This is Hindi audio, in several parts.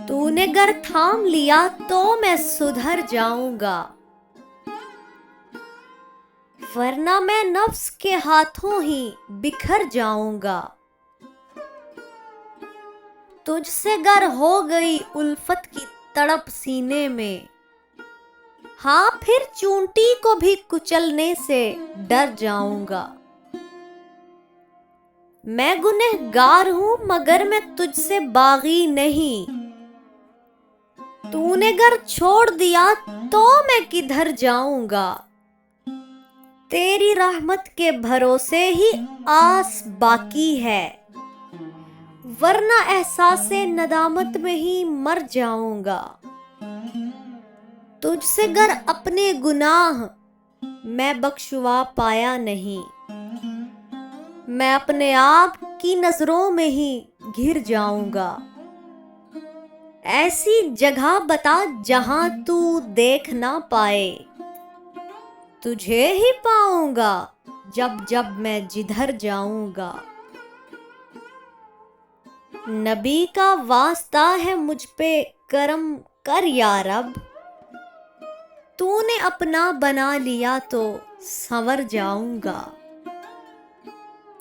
तूने गर थाम लिया तो मैं सुधर जाऊंगा, वरना मैं नफ्स के हाथों ही बिखर जाऊंगा। तुझसे गर हो गई उल्फत की तड़प सीने में, हाँ फिर चूंटी को भी कुचलने से डर जाऊंगा। मैं गुनहगार हूं मगर मैं तुझसे बागी नहीं, तूने गर छोड़ दिया तो मैं किधर जाऊंगा। तेरी रहमत के भरोसे ही आस बाकी है, वरना एहसासे नदामत में ही मर जाऊंगा। तुझसे गर अपने गुनाह मैं बख्शवा पाया नहीं, मैं अपने आप की नजरों में ही घिर जाऊंगा। ऐसी जगह बता जहां तू देख ना पाए, तुझे ही पाऊंगा जब जब मैं जिधर जाऊंगा। नबी का वास्ता है मुझ पे करम कर या रब, तूने अपना बना लिया तो संवर जाऊंगा।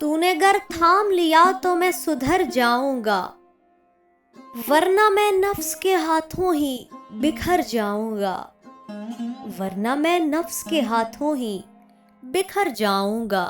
तूने गर थाम लिया तो मैं सुधर जाऊंगा, वरना मैं नफ्स के हाथों ही बिखर जाऊंगा। वरना मैं नफ्स के हाथों ही बिखर जाऊंगा।